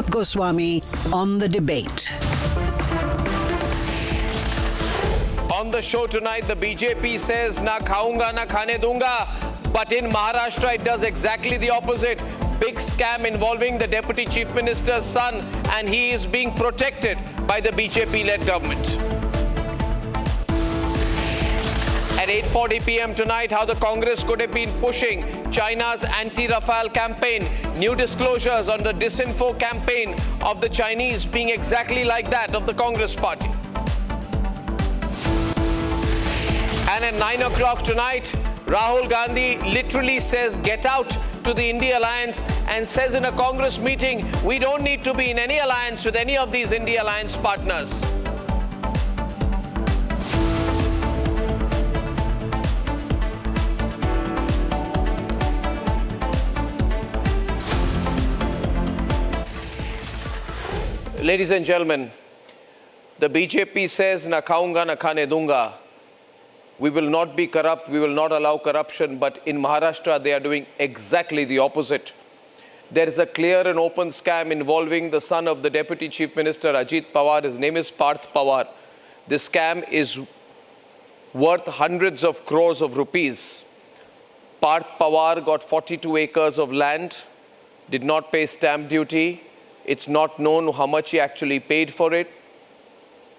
Arnab Goswami on The Debate. On the show tonight, the BJP says, na khaunga, na khane dunga. But in Maharashtra, it does exactly the opposite. Big scam involving the Deputy Chief Minister's son, and he is being protected by the BJP-led government. At 8:40 p.m. tonight, how the Congress could have been pushing China's anti-Rafale campaign. New disclosures on the disinfo campaign of the Chinese being exactly like that of the Congress party. And at 9 o'clock tonight, Rahul Gandhi literally says, get out to the India alliance, and says in a Congress meeting, we don't need to be in any alliance with any of these India alliance partners. Ladies and gentlemen, the BJP says, na khaunga, na khane dunga. We will not be corrupt, we will not allow corruption, but in Maharashtra, they are doing exactly the opposite. There is a clear and open scam involving the son of the Deputy Chief Minister, Ajit Pawar. His name is Parth Pawar. This scam is worth hundreds of crores of rupees. Parth Pawar got 42 acres of land, did not pay stamp duty. It's not known how much he actually paid for it.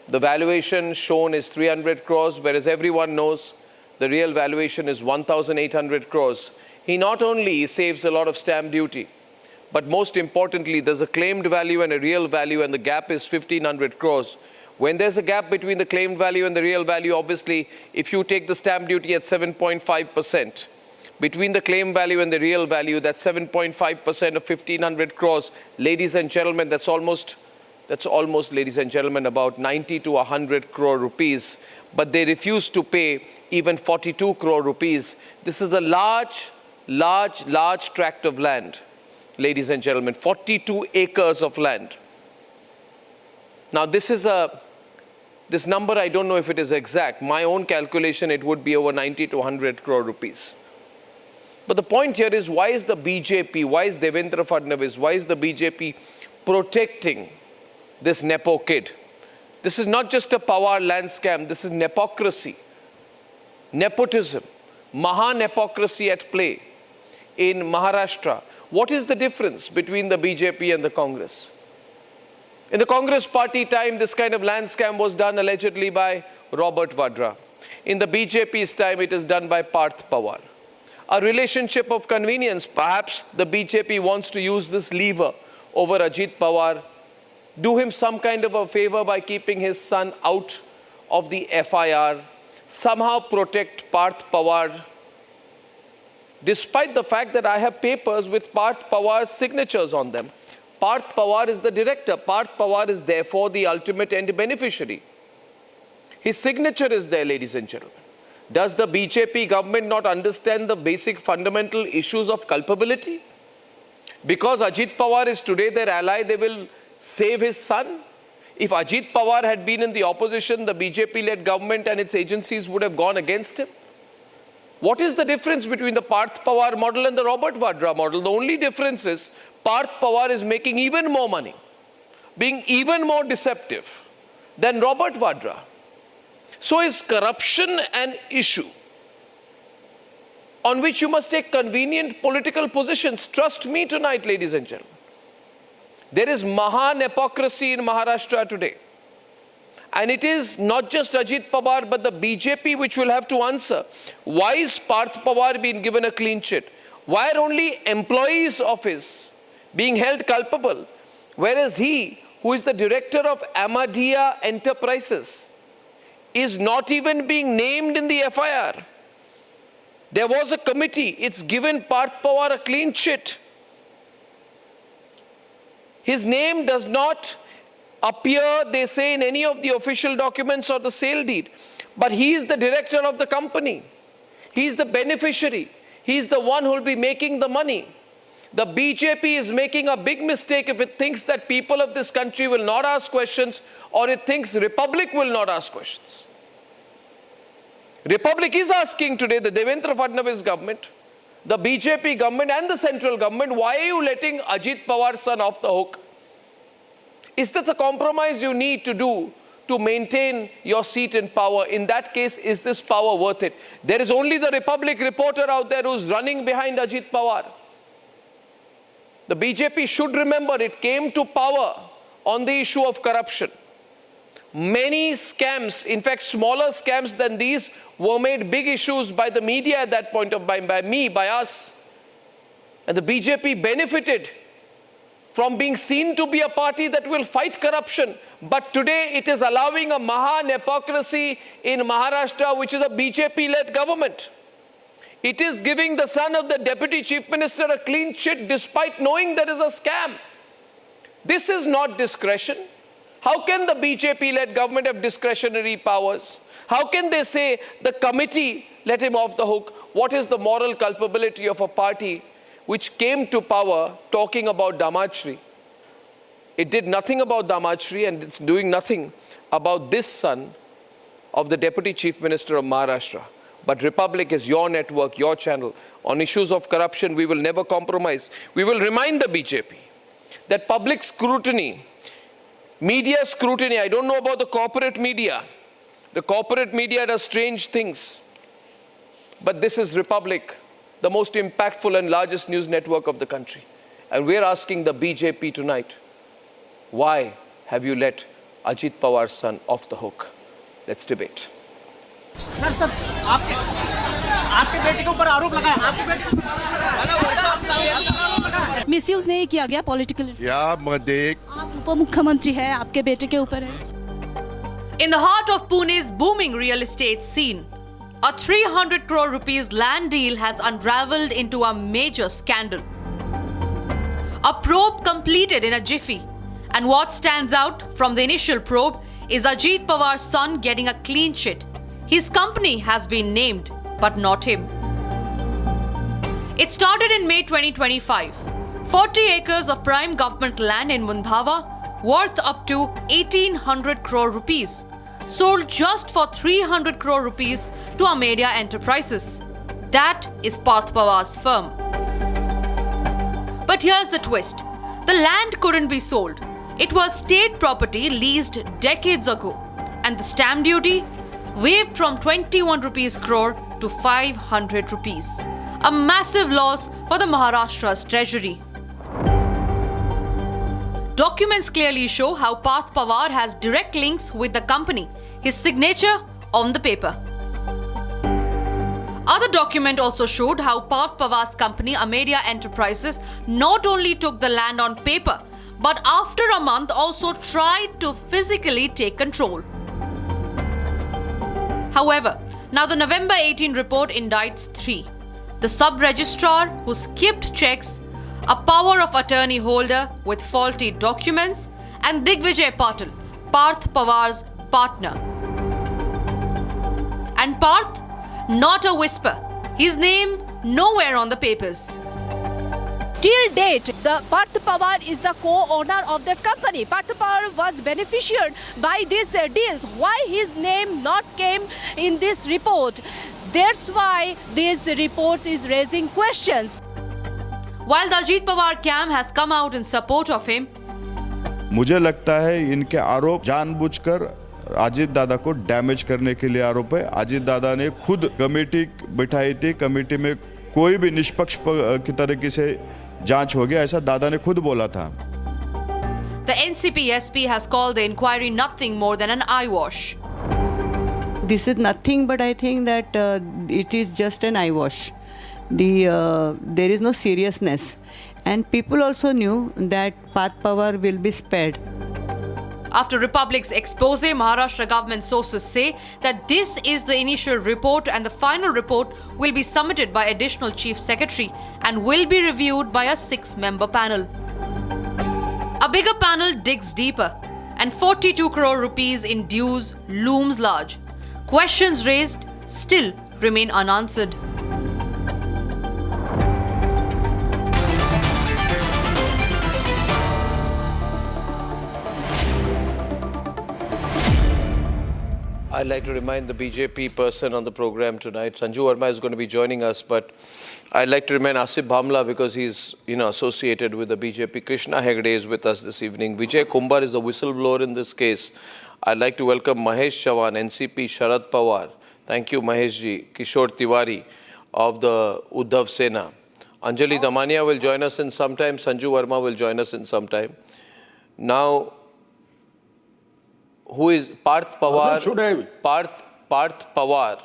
The valuation shown is 300 crores, whereas everyone knows the real valuation is 1,800 crores. He not only saves a lot of stamp duty, but most importantly, there's a claimed value and a real value, and the gap is 1,500 crores. When there's a gap between the claimed value and the real value, obviously, if you take the stamp duty at 7.5%, between the claim value and the real value, that's 7.5% of 1,500 crores. Ladies and gentlemen, that's almost, ladies and gentlemen, about 90 to 100 crore rupees. But they refuse to pay even 42 crore rupees. This is a large tract of land, ladies and gentlemen, 42 acres of land. Now, this number, I don't know if it is exact. My own calculation, it would be over 90 to 100 crore rupees. But the point here is, why is the BJP, why is Devendra Fadnavis, why is the BJP protecting this Nepo kid? This is not just a Pawar land scam, this is nepocracy, nepotism, Maha-nepocracy at play in Maharashtra. What is the difference between the BJP and the Congress? In the Congress party time, this kind of land scam was done allegedly by Robert Vadra. In the BJP's time, it is done by Parth Pawar. A relationship of convenience. Perhaps the BJP wants to use this lever over Ajit Pawar, do him some kind of a favor by keeping his son out of the FIR, somehow protect Parth Pawar, despite the fact that I have papers with Parth Pawar's signatures on them. Parth Pawar is the director. Parth Pawar is therefore the ultimate end beneficiary. His signature is there, ladies and gentlemen. Does the BJP government not understand the basic fundamental issues of culpability? Because Ajit Pawar is today their ally, they will save his son. If Ajit Pawar had been in the opposition, the BJP-led government and its agencies would have gone against him. What is the difference between the Parth Pawar model and the Robert Vadra model? The only difference is Parth Pawar is making even more money, being even more deceptive than Robert Vadra. So is corruption an issue on which you must take convenient political positions? Trust me tonight, ladies and gentlemen. There is Maha-nepocracy in Maharashtra today. And it is not just Ajit Pawar, but the BJP which will have to answer. Why is Parth Pawar being given a clean chit? Why are only employees of his being held culpable? Whereas he, who is the director of Amadia Enterprises, is not even being named in the FIR. There was a committee. It's given Parth Pawar a clean chit. His name does not appear, they say, in any of the official documents or the sale deed. But he is the director of the company. He is the beneficiary. He is the one who will be making the money. The BJP is making a big mistake if it thinks that people of this country will not ask questions, or it thinks Republic will not ask questions. Republic is asking today, the Devendra Fadnavis government, the BJP government and the central government, why are you letting Ajit Pawar's son off the hook? Is that the compromise you need to do to maintain your seat in power? In that case, is this power worth it? There is only the Republic reporter out there who's running behind Ajit Pawar. The BJP should remember it came to power on the issue of corruption. Many scams, in fact, smaller scams than these, were made big issues by the media at that point of time, by us. And the BJP benefited from being seen to be a party that will fight corruption. But today it is allowing a Mahan hypocrisy in Maharashtra, which is a BJP-led government. It is giving the son of the Deputy Chief Minister a clean chit despite knowing there is a scam. This is not discretion. How can the BJP-led government have discretionary powers? How can they say the committee let him off the hook? What is the moral culpability of a party which came to power talking about Damachri? It did nothing about Damachri, and it's doing nothing about this son of the Deputy Chief Minister of Maharashtra. But Republic is your network, your channel. On issues of corruption, we will never compromise. We will remind the BJP that public scrutiny, media scrutiny, I don't know about the corporate media. The corporate media does strange things. But this is Republic, the most impactful and largest news network of the country. And we're asking the BJP tonight, why have you let Ajit Pawar's son off the hook? Let's debate. Sir आपके बेटे के ऊपर आरोप लगा है, आपके बेटे के ऊपर मिसयूज नहीं किया गया पॉलिटिकल या मध्ये आप उप मुख्यमंत्री है, आपके बेटे के ऊपर है. In the heart of Pune's booming real estate scene, a 300 crore rupees land deal has unraveled into a major scandal. A probe completed in a jiffy, and what stands out from the initial probe is Ajit Pawar's son getting a clean chit. His company has been named, but not him. It started in May 2025. 40 acres of prime government land in Mundhava, worth up to 1800 crore rupees, sold just for 300 crore rupees to Amedia Enterprises. That is Parth Pawar's firm. But here's the twist. The land couldn't be sold. It was state property leased decades ago, and the stamp duty waived from 21 rupees crore to 500 rupees. A massive loss for the Maharashtra's treasury. Documents clearly show how Parth Pawar has direct links with the company, his signature on the paper. Other document also showed how Parth Pawar's company, Amedia Enterprises, not only took the land on paper, but after a month also tried to physically take control. However, now the November 18 report indicts 3. The sub-registrar who skipped checks, a power of attorney holder with faulty documents, and Digvijay Patil, Parth Pawar's partner. And Parth, not a whisper. His name nowhere on the papers. Till date, the Parth Pawar is the co-owner of that company. Parth Pawar was beneficiared by these deals. Why his name not came in this report? That's why this report is raising questions. While the Ajit Pawar camp has come out in support of him, मुझे लगता है इनके आरोप जानबूझकर अजीत दादा को damage करने के लिए आरोप है. अजीत दादा ने खुद कमेटी बिठाई थी, कमेटी में कोई भी निष्पक्ष की तरीके से जांच हो गया, ऐसा दादा ने खुद बोला था. the NCP SP has called the inquiry nothing more than an eyewash. This is nothing, but I think that it is just an eyewash. There is no seriousness, and people also knew that Parth Pawar will be spared. After Republic's expose, Maharashtra government sources say that this is the initial report and the final report will be submitted by Additional Chief Secretary and will be reviewed by a 6-member panel. A bigger panel digs deeper, and 42 crore rupees in dues looms large. Questions raised still remain unanswered. I'd like to remind the BJP person on the program tonight, Sanju Verma is going to be joining us, but I'd like to remind Asif Bhamla because he's, associated with the BJP. Krishna Hegde is with us this evening. Vijay Kumbar is the whistleblower in this case. I'd like to welcome Mahesh Chavan, NCP Sharad Pawar. Thank you, Mahesh ji. Kishore Tiwari of the Uddhav Sena. Anjali Damania will join us in some time. Sanju Verma will join us in some time. Now, who is Parth Pawar? Parth Pawar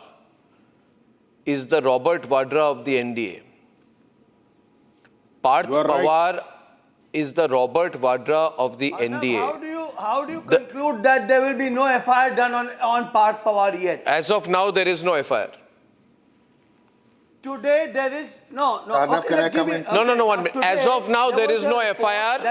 is the Robert Vadra of the NDA. Parth Pawar is the Robert Vadra of the NDA. How do you conclude that there will be no FIR done on Parth Pawar yet? As of now, there is no FIR. Today there is no. Arnab, can I come in? No, 1 minute. As of now, there is no FIR.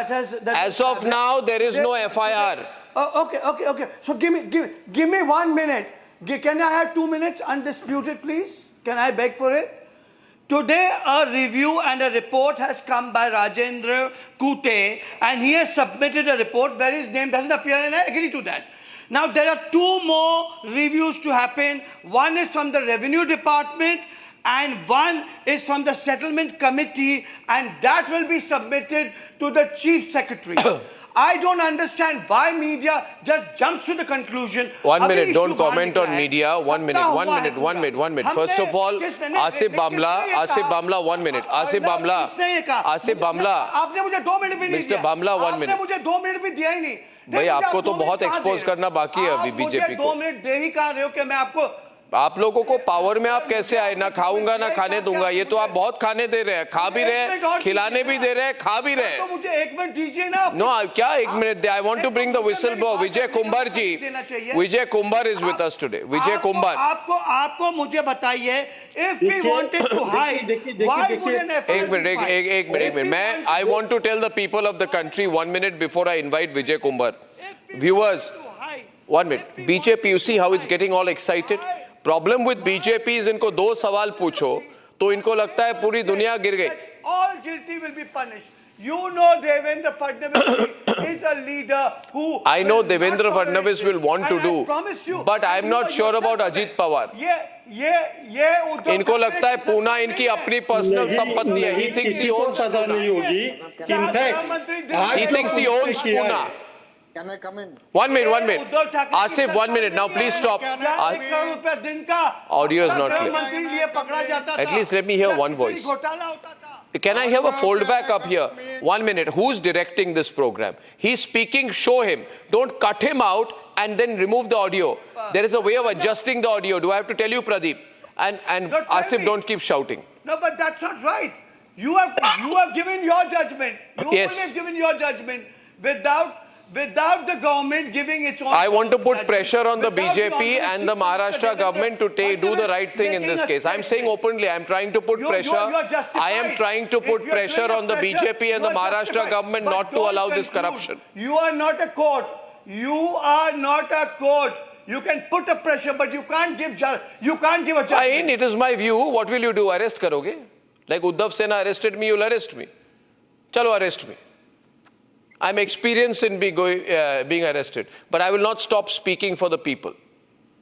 As of now, there is no FIR. Okay. So give me 1 minute. Can I have 2 minutes undisputed, please? Can I beg for it? Today, a review and a report has come by Rajendra Kute, and he has submitted a report where his name doesn't appear, and I agree to that. Now, there are 2 more reviews to happen. One is from the Revenue Department, and one is from the Settlement Committee, and that will be submitted to the Chief Secretary. I don't understand why media just jumps to the conclusion. 1 minute, don't comment on media. 1 minute. First of all, Asif Bhamla, 1 minute. Asif Bhamla. आपने मुझे 2 minute भी नहीं दिया. Mr. Bhamla, 1 minute. आपने मुझे 2 minute भी दिया ही नहीं. भाई आपको तो बहुत एक्सपोज करना बाकी है अभी बीजेपी को. 2 मिनट दे ही कहाँ रहे हो कि मैं आपको आप लोगों को पावर में आप कैसे आए? ना खाऊंगा ना खाने दूंगा. ये तो आप बहुत खाने दे रहे हैं, खा भी रहे हैं, खिलाने भी दे रहे हैं, खा भी रहे हैं. तो मुझे 1 मिनट दीजिए ना. नो क्या 1 मिनट दे? I want to bring the whistleblower. Vijay Kumbhar ji. Vijay Kumbhar is with us today. Vijay Kumbhar. आपको मुझे बताइए. If we wanted to hide, why wouldn't एक मिनट. मैं I want to tell the people of the country 1 minute before I invite Vijay Kumbar. Viewers, 1 minute. BJP, you see how it's getting all excited? Problem with BJP is इनको 2 सवाल पूछो तो इनको लगता है पूरी दुनिया गिर गई. All guilty will be punished. You know Devendra Fadnavis is a leader who I know Devendra Fadnavis will want to do, but I am not sure about Ajit Pawar. ये इनको लगता है पूना इनकी अपनी पर्सनल संपत्ति है. He thinks he owns सजा नहीं होगी. In fact, he thinks he owns Pune. Can I come in? 1 minute. Asif, 1 minute. Now please stop. Audio is not clear. At least let me hear one voice. Can I have a foldback up here? 1 minute. Who's directing this program? He's speaking, show him. Don't cut him out and then remove the audio. There is a way of adjusting the audio. Do I have to tell you, Pradeep? And Asif, don't keep shouting. No, but that's not right. You have given your judgment. Yes. Have given your judgment without the government giving its own. I want to put pressure on the BJP and the Maharashtra government to do the right thing in this case. I'm saying openly, I'm trying to put pressure. I am trying to put pressure on the BJP and the Maharashtra government not to allow this corruption. You are not a court. You can put a pressure, but you can't give a judgment. Fine, it is my view. What will you do? Arrest karoge? Like Uddhav Sena arrested me, you'll arrest me. Chalo, arrest me. I'm experienced in being arrested, but I will not stop speaking for the people.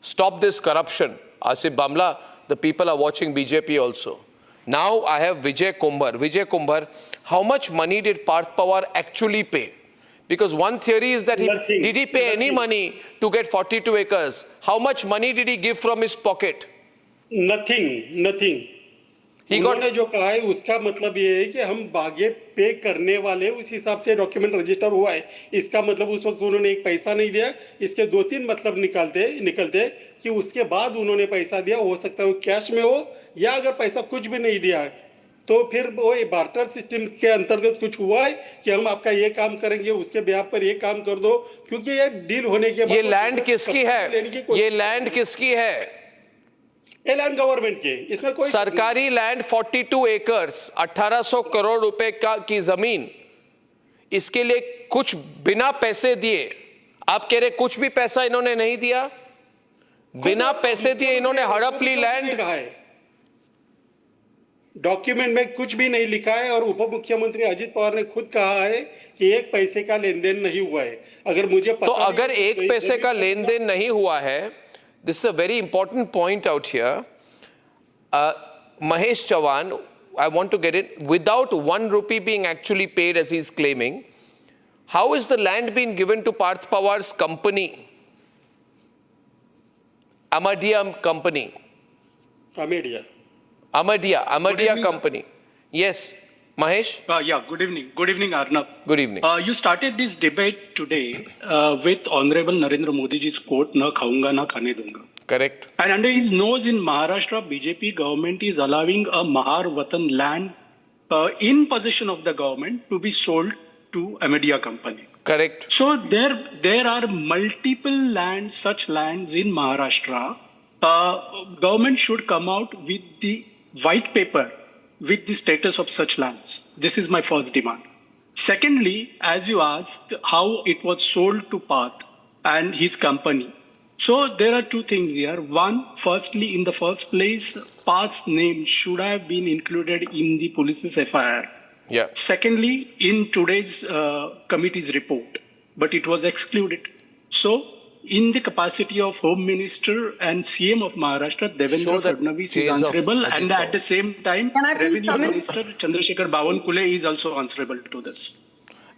Stop this corruption. Asif Bhamla, the people are watching BJP also. Now I have Vijay Kumbar. Vijay Kumbar, how much money did Parth Pawar actually pay? Because one theory is that did he pay any money to get 42 acres? How much money did he give from his pocket? Nothing. उन्होंने जो कहा है उसका मतलब ये है कि हम बागे पे करने वाले उस हिसाब से डॉक्यूमेंट रजिस्टर हुआ है. इसका मतलब उस वक्त उन्होंने एक पैसा नहीं दिया. इसके 2-3 मतलब निकलते कि उसके बाद उन्होंने पैसा दिया. हो सकता है वो कैश में हो या अगर पैसा कुछ भी नहीं दिया तो फिर वो बार्टर सिस्टम के अंतर्गत कुछ हुआ है कि हम आपका ये काम करेंगे, उसके ब्याह पर ये काम कर दो, क्योंकि ये डील होने के बाद ये लैंड किसकी है? ये लैंड गवर्नमेंट की. इसमें कोई सरकारी लैंड 42 एकर्स 1800 करोड़ रुपए की जमीन, इसके लिए कुछ बिना पैसे दिए. आप कह रहे कुछ भी पैसा इन्होंने नहीं दिया? बिना पैसे दिए इन्होंने हड़प ली लैंड. कहा है डॉक्यूमेंट में कुछ भी नहीं लिखा है. और उप मुख्यमंत्री अजित पवार ने खुद कहा है कि 1 पैसे का लेन देन नहीं हुआ है. अगर मुझे पता तो अगर 1 पैसे का लेन देन नहीं हुआ है, this is a very important point out here. Mahesh Chavan, I want to get it, without 1 rupee being actually paid as he's claiming, how is the land being given to Parth Pawar's company? Amadia company. Amadia. Amadia company. Yes, Mahesh? Yeah, good evening. Good evening, Arnab. Good evening. You started this debate today with Honorable Narendra Modi ji's quote, "Na khaunga, na khane dunga." Correct. And under his nose in Maharashtra, BJP government is allowing a Mahar Vatan land in possession of the government to be sold to Amadia company. Correct. So there are multiple such lands in Maharashtra. Government should come out with the white paper with the status of such lands. This is my first demand. Secondly, as you asked, how it was sold to Parth and his company. So there are two things here. One, firstly, in the first place, Parth's name should have been included in the police's FIR. Yeah. Secondly, in today's committee's report, but it was excluded. So, in the capacity of Home Minister and CM of Maharashtra, Devendra Fadnavis is answerable, and at the same time, Revenue Minister Chandrasekhar Bawankule is also answerable to this.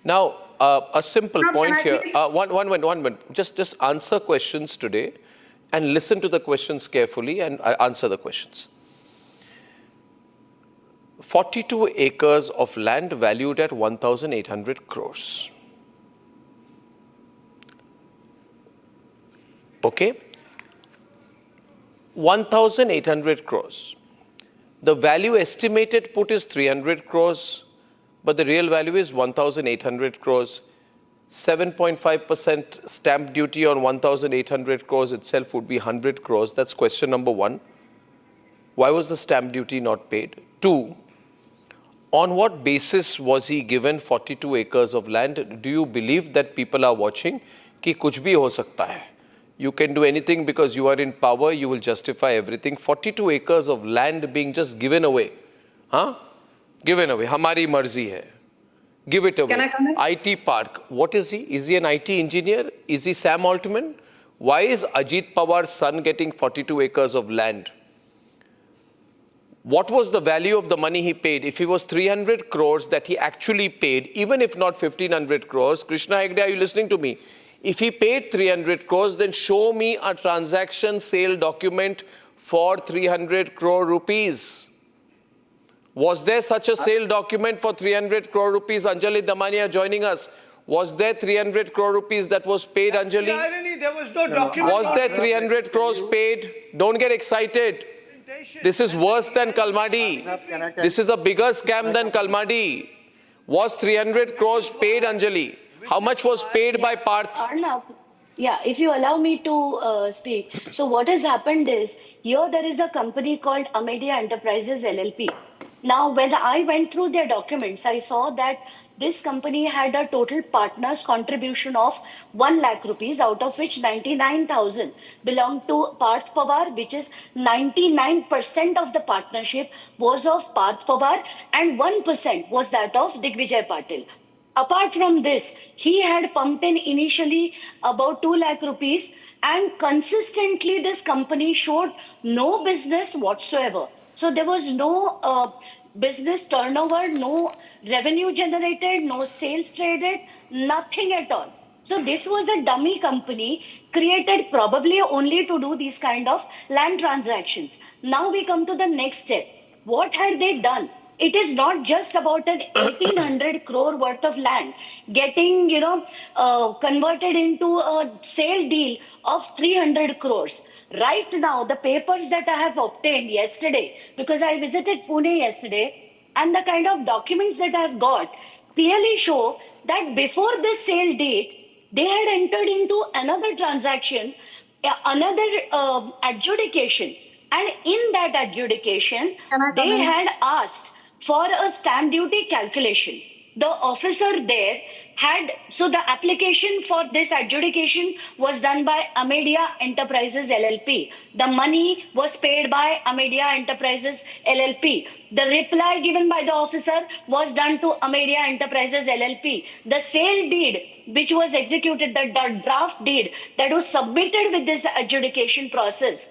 Now, a simple point here. One minute. Just answer questions today and listen to the questions carefully and answer the questions. 42 acres of land valued at 1,800 crores. Okay? 1,800 crores. The value estimated put is 300 crores, but the real value is 1,800 crores. 7.5% stamp duty on 1,800 crores itself would be 100 crores. That's question number one. Why was the stamp duty not paid? Two, on what basis was he given 42 acres of land? Do you believe that people are watching? Ki kuch bhi ho sakta hai. You can do anything because you are in power, you will justify everything. 42 acres of land being just given away. Huh? Given away. Hamari marzi hai. Give it away. Can I come in? IT Park. What is he? Is he an IT engineer? Is he Sam Altman? Why is Ajit Pawar's son getting 42 acres of land? What was the value of the money he paid? If it was 300 crores that he actually paid, even if not 1,500 crores, Krishna Hegde, are you listening to me? If he paid 300 crores, then show me a transaction sale document for 300 crore rupees. Was there such a sale document for 300 crore rupees? Anjali Damania joining us. Was there 300 crore rupees that was paid, Anjali? The irony, there was no document. Was there 300 crores paid? Don't get excited. This is worse than Kalmadi. This is a bigger scam than Kalmadi. Was 300 crores paid, Anjali? How much was paid by Parth? Arnab, yeah, if you allow me to speak. So what has happened is, here there is a company called Amadia Enterprises LLP. Now, when I went through their documents, I saw that this company had a total partners contribution of 1 lakh rupees, out of which 99,000 belonged to Parth Pawar, which is 99% of the partnership was of Parth Pawar and 1% was that of Digvijay Patil. Apart from this, he had pumped in initially about 2 lakh rupees, and consistently this company showed no business whatsoever. So there was no business turnover, no revenue generated, no sales traded, nothing at all. So this was a dummy company created probably only to do these kind of land transactions. Now we come to the next step. What had they done? It is not just about an 1,800 crore worth of land getting, converted into a sale deal of 300 crores. Right now, the papers that I have obtained yesterday, because I visited Pune yesterday, and the kind of documents that I have got clearly show that before this sale date, they had entered into another transaction, another adjudication. And in that adjudication, they had asked for a stamp duty calculation. the officer there had, so the application for this adjudication was done by Amedia Enterprises LLP. The money was paid by Amedia Enterprises LLP. The reply given by the officer was done to Amedia Enterprises LLP. The sale deed which was executed, the draft deed that was submitted with this adjudication process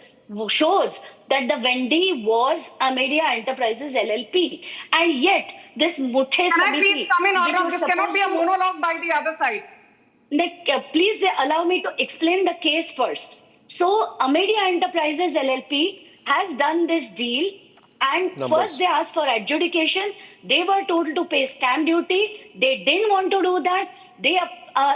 shows that the vendee was Amedia Enterprises LLP. And yet, this Muthe Can I please come in, Arnab? This cannot be a monologue by the other side. Please allow me to explain the case first. So, Amedia Enterprises LLP has done this deal, and first they asked for adjudication. They were told to pay stamp duty. They didn't want to do that. They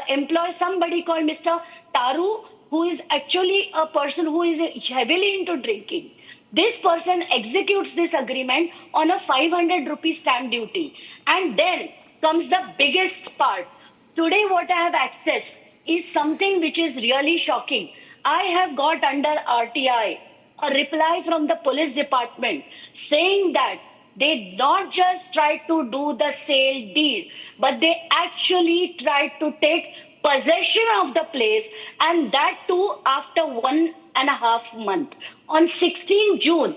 employ somebody called Mr. Taru, who is actually a person who is heavily into drinking. This person executes this agreement on a 500 rupee stamp duty. And then comes the biggest part. Today what I have accessed is something which is really shocking. I have got under RTI a reply from the police department saying that they not just tried to do the sale deed, but they actually tried to take possession of the place, and that too after 1.5 months. On 16 June,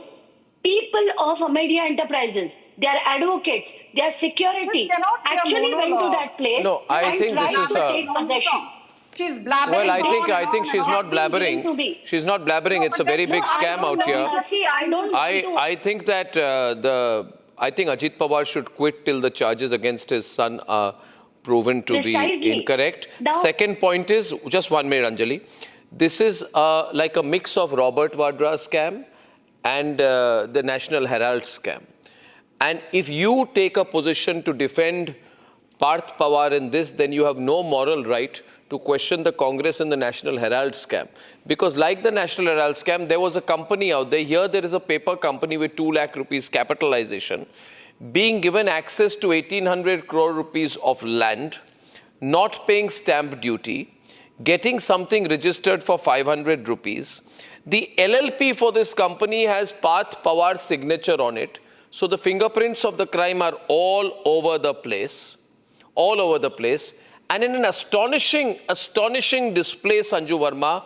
people of Amedia Enterprises, their advocates, their security actually went to that place and tried to take possession. She's blabbering. Well, I think she's not blabbering. She's not blabbering. It's a very big scam out here. See, I think that I think Ajit Pawar should quit till the charges against his son are proven to be incorrect. Second point is, just 1 minute, Anjali. This is like a mix of Robert Vadra scam and the National Herald scam. And if you take a position to defend Parth Pawar in this, then you have no moral right to question the Congress and the National Herald scam. Because like the National Herald scam, there was a company out there. Here there is a paper company with 2 lakh rupees capitalization being given access to 1800 crore rupees of land, not paying stamp duty, getting something registered for 500 rupees. The LLP for this company has Parth Pawar's signature on it. So the fingerprints of the crime are all over the place. All over the place. And in an astonishing display, Sanju Verma,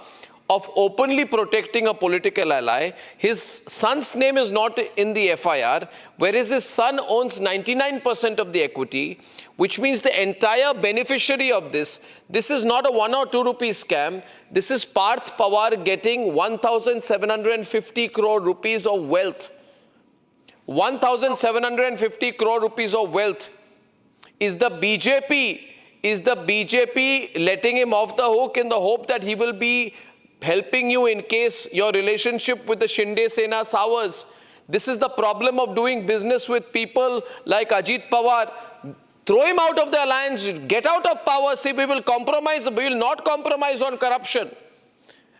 of openly protecting a political ally, his son's name is not in the FIR, whereas his son owns 99% of the equity, which means the entire beneficiary of this is not a 1 or 2 rupee scam. This is Parth Pawar getting 1,750 crore rupees of wealth. 1,750 crore rupees of wealth. Is the BJP letting him off the hook in the hope that he will be helping you in case your relationship with the Shinde Sena sours? This is the problem of doing business with people like Ajit Pawar. Throw him out of the alliance, get out of power, say we will compromise, we will not compromise on corruption.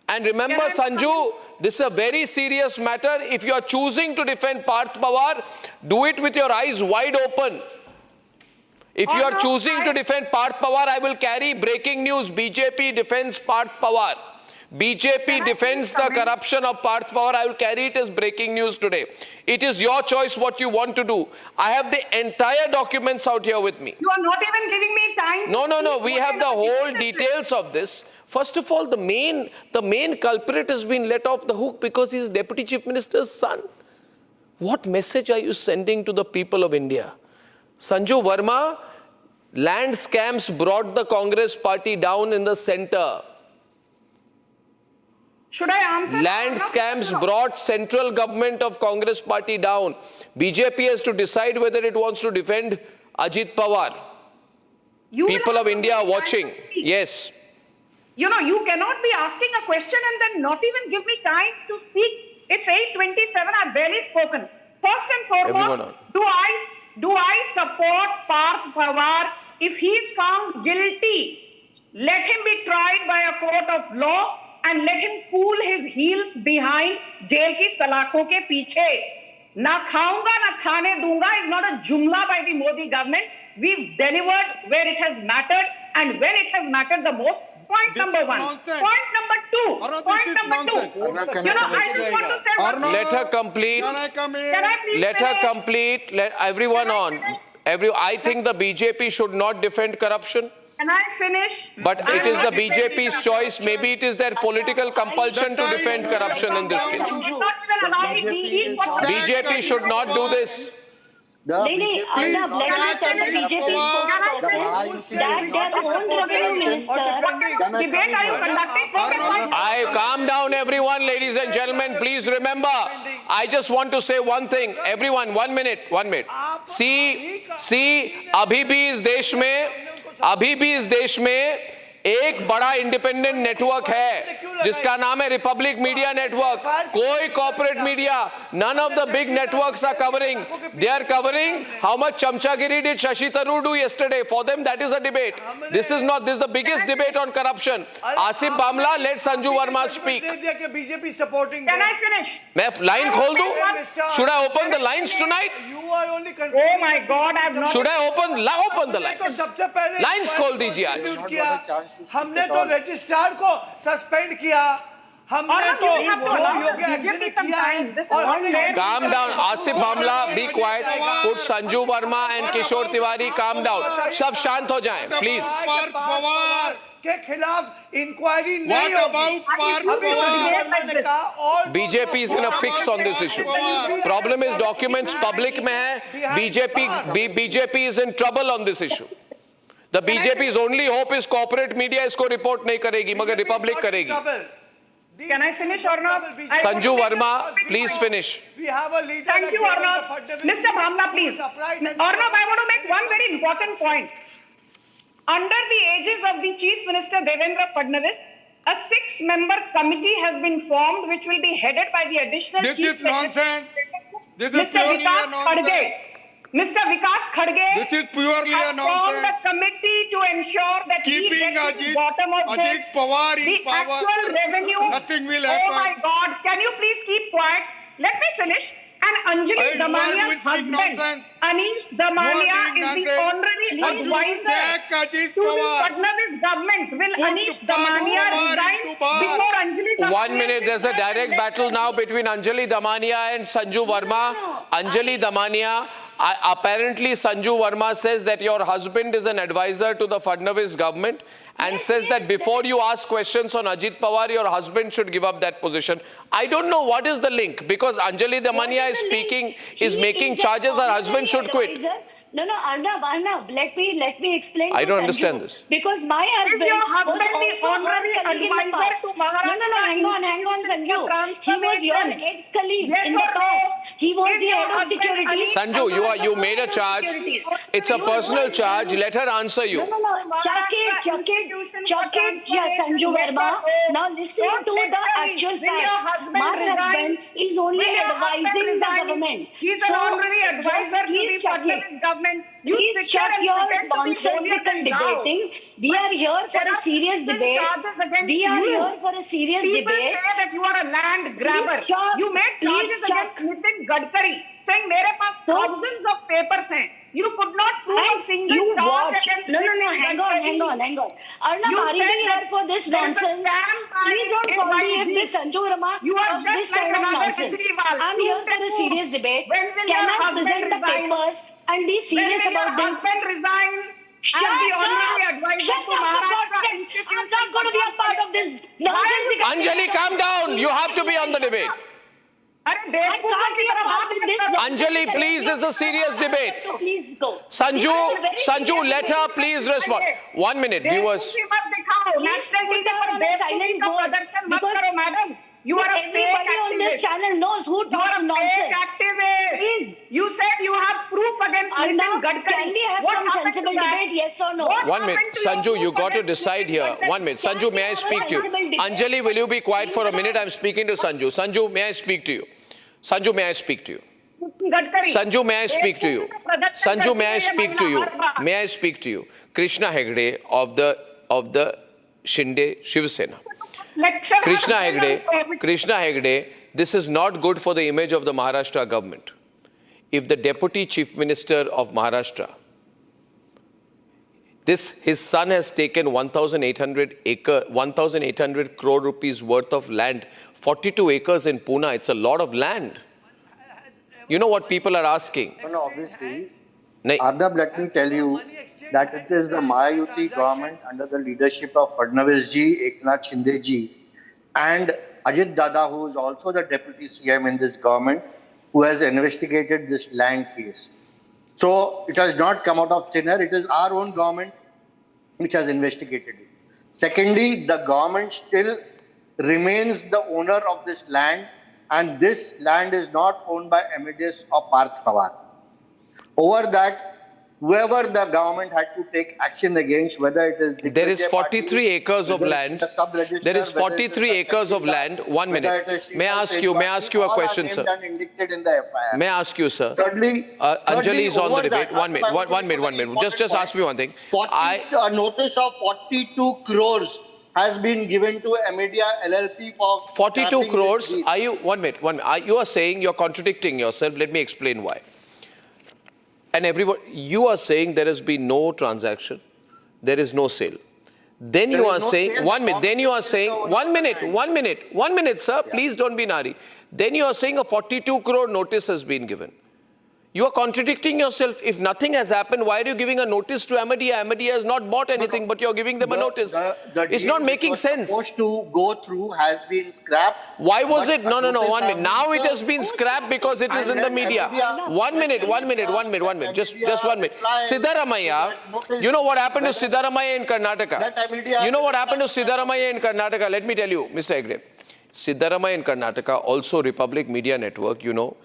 And remember, Sanju, this is a very serious matter. If you are choosing to defend Parth Pawar, do it with your eyes wide open. If you are choosing to defend Parth Pawar, I will carry breaking news. BJP defends Parth Pawar. BJP defends the corruption of Parth Pawar. I will carry it as breaking news today. It is your choice what you want to do. I have the entire documents out here with me. You are not even giving me time. No. We have the whole details of this. First of all, the main culprit has been let off the hook because he is Deputy Chief Minister's son. What message are you sending to the people of India? Sanju Verma, land scams brought the Congress party down in the center. Should I answer? Land scams brought central government of Congress party down. BJP has to decide whether it wants to defend Ajit Pawar. People of India are watching. Yes. You know, you cannot be asking a question and then not even give me time to speak. It's 8:27. I've barely spoken. First and foremost, do I support Parth Pawar? If he is found guilty, let him be tried by a court of law and let him cool his heels behind jail ki salakon ke piche. Na khaunga, na khane dunga is not a jumla by the Modi government. We've delivered where it has mattered and when it has mattered the most. Point number 1. Point number 2. You know, I just want to say one thing. Let her complete. Can I please Let her complete. Let everyone on. I think the BJP should not defend corruption. Can I finish? But it is the BJP's choice. Maybe it is their political compulsion to defend corruption in this case. BJP should not do this. Arnab, let me tell the BJP spokesperson that their own revenue minister... Debate are you conducting? Calm down everyone, ladies and gentlemen. Please remember, I just want to say one thing. Everyone, 1 minute. See, अभी भी इस देश में एक बड़ा independent network है जिसका नाम है रिपब्लिक मीडिया नेटवर्क. कोई corporate media, none of the big networks are covering. They are covering how much chamchagiri did Shashi Tharoor do yesterday. For them, that is a debate. This is the biggest debate on corruption. Asif Bamla, let Sanju Verma speak. BJP supporting. Can I finish? मैं line खोल दूं? Should I open the lines tonight? You are only Oh my God, I have not. Should I open the lines? Lines खोल दीजिए आज. हमने तो registrar को suspend किया. हमने तो Calm down, Asif Bamla, be quiet. Put Sanju Verma and Kishore Tiwari, calm down. सब शांत हो जाएं, please. पार्थ पवार के खिलाफ इंक्वायरी नहीं होगी. BJP is in a fix on this issue. Problem is documents public में है. BJP is in trouble on this issue. The BJP's only hope is corporate media इसको report नहीं करेगी, मगर Republic करेगी. Can I finish, Arnab? Sanju Verma, please finish. We have a leader. Thank you, Arnab. Mr. Bhamla, please. Arnab, I want to make one very important point. Under the aegis of the Chief Minister Devendra Fadnavis, a 6-member committee has been formed which will be headed by the additional Chief Secretary, Mr. Vikas Khadge. Mr. Vikas Khadge This is purely has a nonsense. formed a committee to ensure that we get to the bottom of this. Ajit Pawar in The power, actual revenue. nothing will Oh happen. my God! Can you please keep quiet? Let me finish. And Anjali You are Damania's whispering husband, nonsense. Anish Damania, You are is the doing honorary nonsense. advisor Sack Ajit to the Pawar. Fadnavis government. Will Put Anish Parth Damania Pawar resign into power. before Anjali Damania? 1 minute, there's a direct battle now between Anjali Damania and Sanju Verma. Anjali Damania, apparently Sanju Verma says that your husband is an advisor to the Fadnavis government and says that before you ask questions on Ajit Pawar, your husband should give up that position. I don't know what is the link, because Anjali Damania is speaking, is making charges her husband should quit. No, Arnab, let me explain. I to don't Sanju. understand this. Because my husband, Is your husband was the also honorary your colleague in the advisor past. to Maharashtra? No, hang on, Sanju. He was your ex-colleague Yes in or the no? past. He was Is the your head of husband securities. Sanju, you made a charge. It's a personal charge. Let her answer you. No. Chuck it, Sanju Verma. Now listen to the actual facts. My husband is only advising the government. He's an honorary advisor to the Fadnavis government. Please shut your nonsensical debating. We are here for a serious debate. People say that you are a land grabber. You made charges against Nitin Gadkari, saying mere paas thousands of papers hain. You could not prove a single charge against No, hang on. Arnab, are you here for this nonsense? Please don't call me if this Sanju Verma of this kind of nonsense. I'm here for a serious debate. Can I present the papers and be serious about this? Husband resign. Shut up! I'm not going to be a part of this nonsense. Anjali, calm down. You have to be on the debate. Anjali, please, this is a serious debate. Please go. Sanju, let her please respond. 1 minute, viewers. You are a Everybody on this channel knows who talks nonsense. Please. You said you have proof against Nitin Gadkari. Can we have some sensible debate, yes or no? 1 minute. Sanju, you got to decide here. 1 minute. Sanju, may I speak to you? Anjali, will you be quiet for a minute? I'm speaking to Sanju. Sanju, may I speak to you? Sanju, may I speak to you? Sanju, may I speak to you? Sanju, may I speak to you? May I speak to you? Krishna Hegde of the Shinde Shiv Sena. Krishna Hegde, this is not good for the image of the Maharashtra government. If the Deputy Chief Minister of Maharashtra, his son has taken 1,800 crore rupees worth of land, 42 acres in Pune, it's a lot of land. You know what people are asking? No, obviously. Arnab, let me tell you that it is the Mahayuti government under the leadership of Fadnavis ji, Eknath Shinde ji, and Ajit Dada, who is also the Deputy CM in this government, who has investigated this land case. So it has not come out of thin air. It is our own government which has investigated it. Secondly, the government still remains the owner of this land, and this land is not owned by Amadeus or Parth Pawar. Over that, whoever the government had to take action against, whether it is the there is 43 acres of land. There is 43 acres of land. 1 minute. May I ask you a question, sir? May I ask you, sir? Thirdly, Anjali is on the debate. 1 minute. One minute. Just ask me one thing. A notice of 42 crores has been given to Amadia LLP for 42 crores. Are you 1 minute? You are saying you're contradicting yourself. Let me explain why. And everybody, you are saying there has been no transaction, there is no sale. Then you are saying, 1 minute, then you are saying, 1 minute, sir, please don't be nari. Then you are saying a 42 crore notice has been given. You are contradicting yourself. If nothing has happened, why are you giving a notice to Amadia? Amadia has not bought anything, but you're giving them a notice. It's not making sense. Supposed to go through has been scrapped. Why was it? No, 1 minute. Now it has been scrapped because it is in the media. 1 minute. Just 1 minute. Siddaramaiah, you know what happened to Siddaramaiah in Karnataka? You know what happened to Siddaramaiah in Karnataka? Let me tell you, Mr. Egre. Siddaramaiah in Karnataka, also Republic Media Network, you know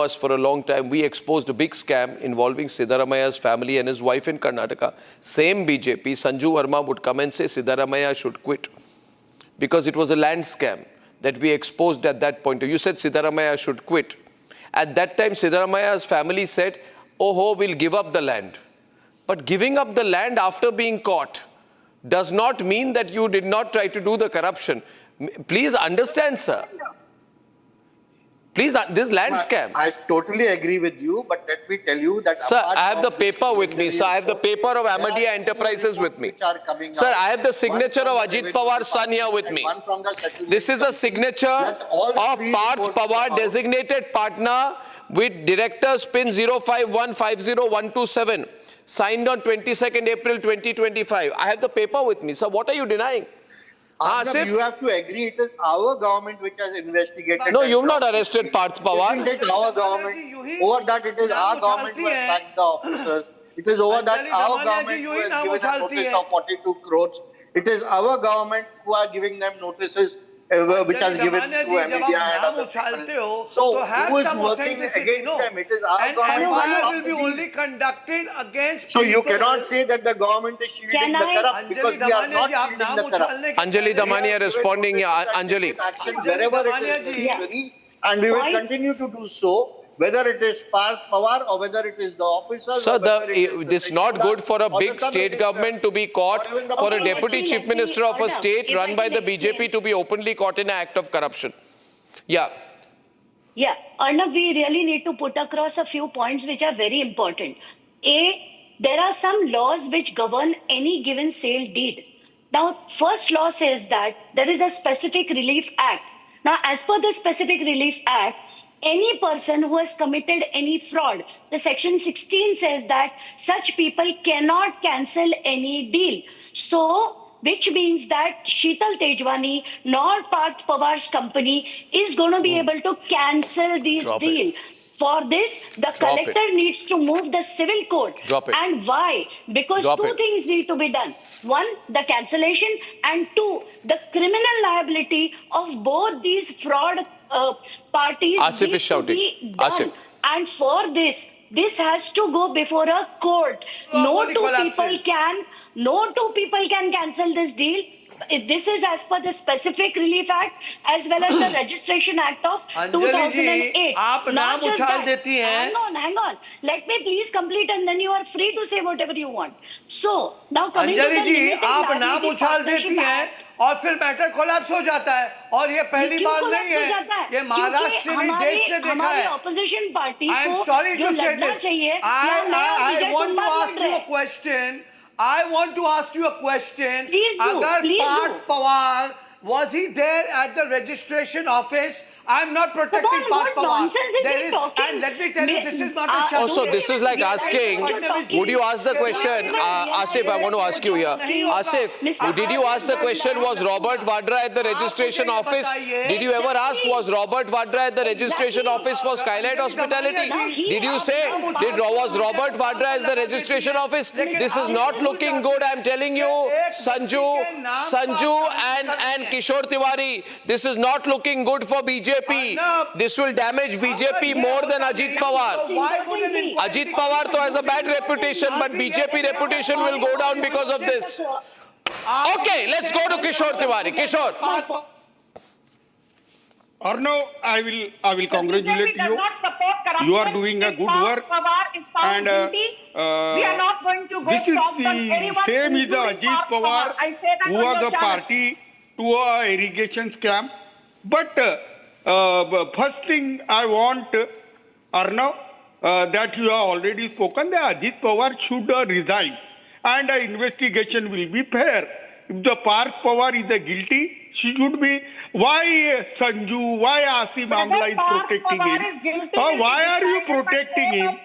us for a long time. We exposed a big scam involving Siddaramaiah's family and his wife in Karnataka. Same BJP, Sanju Verma would come and say Siddaramaiah should quit because it was a land scam that we exposed at that point. You said Siddaramaiah should quit. At that time, Siddaramaiah's family said, oh, we'll give up the land. But giving up the land after being caught does not mean that you did not try to do the corruption. Please understand, sir. Please, this land scam. I totally agree with you, but let me tell you that... Sir, I have the paper with me. Sir, I have the paper of Amadia Enterprises with me. Sir, I have the signature of Ajit Pawar's son here with me. This is a signature of Parth Pawar, designated partner with directors pin 05150127, signed on 22nd April 2025. I have the paper with me. Sir, what are you denying? Arnab, you have to agree it is our government which has investigated. No, you've not arrested Parth Pawar. Isn't it our government? Over that it is our government who has sacked the officers. It is over that our government who has given a notice of 42 crores. It is our government who are giving them notices which has given to Amadia and other people. So who is working against them? It is our government who has will be only conducted against. So you cannot say that the government is shielding the corrupt because we are not shielding the corrupt. Anjali Damania responding. Anjali. Wherever it is necessary, and we will continue to do so. Whether it is Parth Pawar or whether it is the officers. Sir, it's not good for a big state government to be caught, for a deputy chief minister of a state run by the BJP to be openly caught in an act of corruption. Yeah. Yeah, Arnab, we really need to put across a few points which are very important. There are some laws which govern any given sale deed. Now, first law says that there is a specific relief act. Now, as per the specific relief act, any person who has committed any fraud, the section 16 says that such people cannot cancel any deal. So, which means that Sheetal Tejwani nor Parth Pawar's company is going to be able to cancel this deal. For this, the collector needs to move the civil code. And why? Because two things need to be done. One, the cancellation, and two, the criminal liability of both these fraud parties needs to be done. And for this has to go before a court. No two people can cancel this deal. This is as per the Specific Relief Act as well as the Registration Act of 2008. Not just that. Hang on. Let me please complete and then you are free to say whatever you want. So, now coming to the Limited Liability Partnership Act. और फिर matter collapse हो जाता है और ये पहली बार नहीं है ये महाराष्ट्र ने देश ने देखा है opposition party I am sorry to say this I want to ask you a question. Please do. Agar Parth Pawar, was he there at the registration office I'm not protecting Come on, Parth what Pawar. nonsense is he talking? And let me tell you, this is not a shut. Also, this is like asking, would you ask the question, Asif, I want to ask you here. Asif, did you ask the question, was Robert Vadra at the registration office? Did you ever ask, was Robert Vadra at the registration office for Skylight Hospitality? Did you say, was Robert Vadra at the registration office? This is not looking good, I'm telling you, Sanju and Kishore Tiwari. This is not looking good for BJP. This will damage BJP more than Ajit Pawar. Ajit Pawar has a bad reputation, but BJP reputation will go down because of this. Okay, let's go to Kishore Tiwari. Kishore. Arnab, I will congratulate you. You are doing a good work. And we are not going to go this is soft on the anyone, same is the including Ajit Parth Pawar, I say that who on was your a channel. party to a irrigation scam. But first thing I want, Arnab, that you have already spoken, that Ajit Pawar should resign and investigation will be fair. If the Parth Pawar is guilty, she should be. Why Sanju, why Asim Amla is protecting him? Why are you protecting him?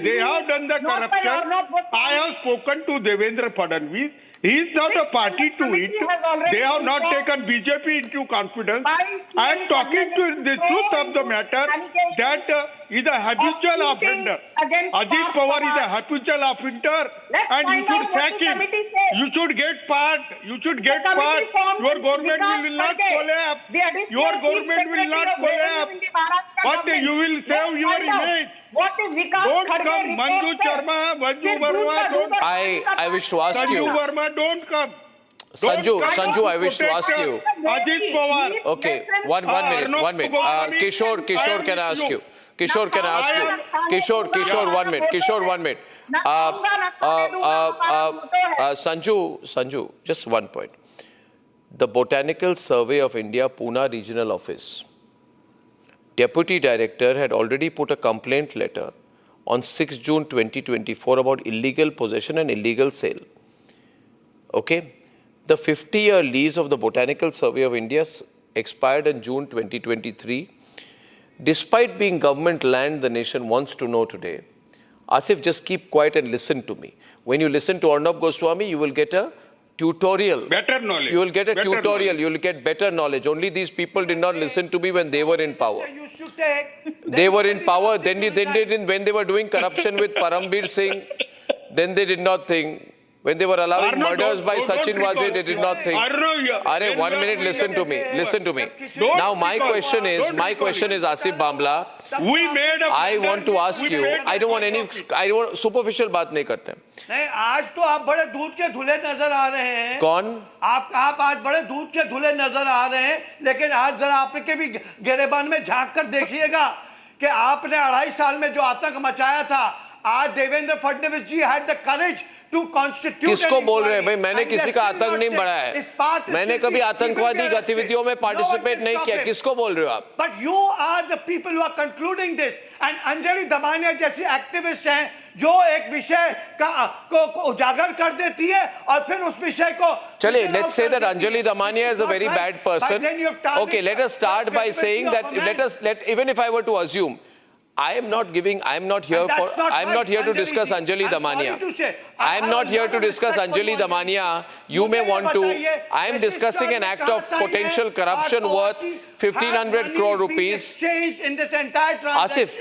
They have done the corruption. I have spoken to Devendra Fadnavis. He is not a party to it. They have not taken BJP into confidence. I am talking to the truth of the matter that is a habitual offender. Ajit Pawar is a habitual offender and you should sack him. You should get part. You should get part. Your government will not collapse. Your government will not collapse. But you will save your image. Don't come, Manju Sharma, Manju Verma, don't. I wish to ask you. Manju Verma, don't come. Sanju, I wish to ask you. Ajit Pawar. Okay, one minute. Kishore, can I ask you? Kishore, can I ask you? Kishore, 1 minute. Kishore, 1 minute. Sanju, just 1 point. The Botanical Survey of India, Pune Regional Office, Deputy Director had already put a complaint letter on 6 June 2024 about illegal possession and illegal sale. Okay? The 50-year lease of the Botanical Survey of India expired in June 2023. Despite being government land, the nation wants to know today. Asif, just keep quiet and listen to me. When you listen to Arnab Goswami, you will get a tutorial. Better knowledge. You will get a tutorial. You will get better knowledge. Only these people did not listen to me when they were in power. They were in power. Then when they were doing corruption with Parambir Singh, then they did not think. When they were allowing murders by Sachin Waze, they did not think. 1 minute, listen to me. Now my question is, Asif Bamla, I want to ask you, I don't want superficial बात नहीं करते. नहीं, आज तो आप बड़े दूध के धुले नजर आ रहे हैं. कौन? आप आज बड़े दूध के धुले नजर आ रहे हैं, लेकिन आज जरा आपके भी गिरेबान में झांक कर देखिएगा कि आपने 2.5 साल में जो आतंक मचाया था, आज देवेंद्र फडणवीस जी had the courage to constitute. किसको बोल रहे हैं भाई? मैंने किसी का आतंक नहीं बढ़ाया है. मैंने कभी आतंकवादी गतिविधियों में पार्टिसिपेट नहीं किया. किसको बोल रहे हो आप? But you are the people who are concluding this. And Anjali Damania जैसी एक्टिविस्ट हैं जो एक विषय को उजागर कर देती है और फिर उस विषय को. चलिए, let's say that Anjali Damania is a very bad person. Okay, let us start by saying that even if I were to assume, I am not here to discuss Anjali Damania. I am not here to discuss Anjali Damania. You may want to. I am discussing an act of potential corruption worth 1,500 crore rupees. Asif,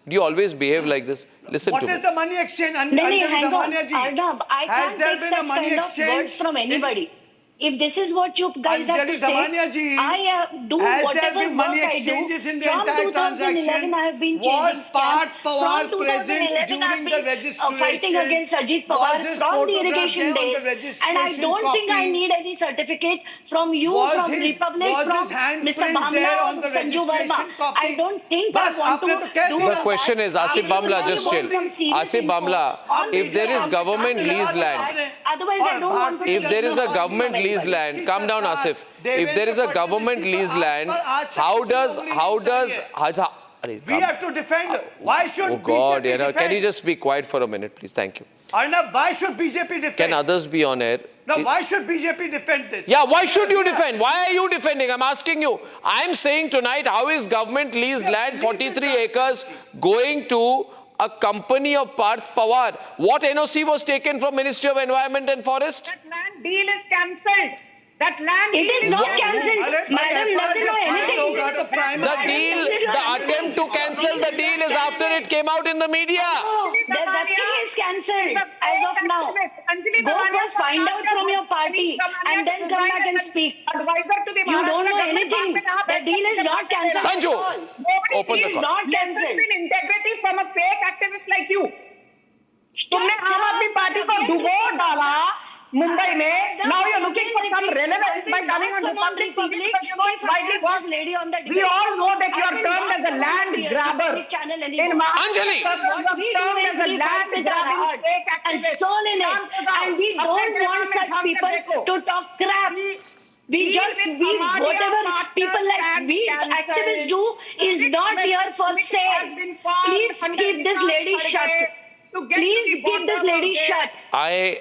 do you always behave like this? Listen to me. What is the money exchange? Hang on, Arnab, I can't take such kind of words from anybody. If this is what you guys have to say, I do whatever work I do. From 2011, I have been chasing scams. From 2011, I have been fighting against Ajit Pawar from the irrigation days. And I don't think I need any certificate from you, from Republic, from Mr. Bamla or Sanju Verma. I don't think I want to do the question is, Asif Bamla, just chill. Asif Bamla, if there is government leased land, otherwise I don't want to. If there is a government leased land, calm down, Asif. If there is a government leased land, how does we have to defend? Why should BJP defend? Can you just be quiet for a minute, please? Thank you. Arnab, why should BJP defend? Can others be on air? Now, why should BJP defend this? Yeah, why should you defend? Why are you defending? I'm asking you. I'm saying tonight, how is government leased land, 43 acres, going to a company of Parth Pawar? What NOC was taken from Ministry of Environment and Forest? That land deal is cancelled. That land It is not cancelled. Madam doesn't know anything. The deal, the attempt to cancel the deal is after it came out in the media. No, that thing is cancelled as of now. Go first find out from your party and then come back and speak. You don't know anything. The deal is not cancelled. Sanju, open the It is not cancelled. integrity from a fake activist like you. तुमने आम आदमी party को डुबो डाला Mumbai में. Now you're looking for some relevance by coming on the public TV because you know it's widely watched. We all know that you are termed as a land grabber. In Anjali! you are termed as a land grabbing fake and activist. soul in it. And we don't want such people to talk crap. We whatever people like we activists do is not here for sale. Please keep this lady shut. Please keep this lady shut.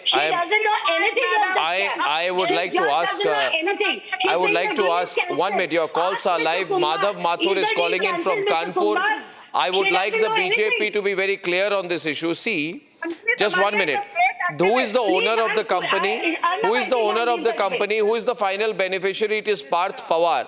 She doesn't know anything about this. I would like to ask. I would like to ask. 1 minute. Your calls are live. Madhav Mathur is calling in from Kanpur. I would like the BJP to be very clear on this issue. See, just 1 minute. Who is the owner of the company? Who is the owner of the company? Who is the final beneficiary? It is Parth Pawar.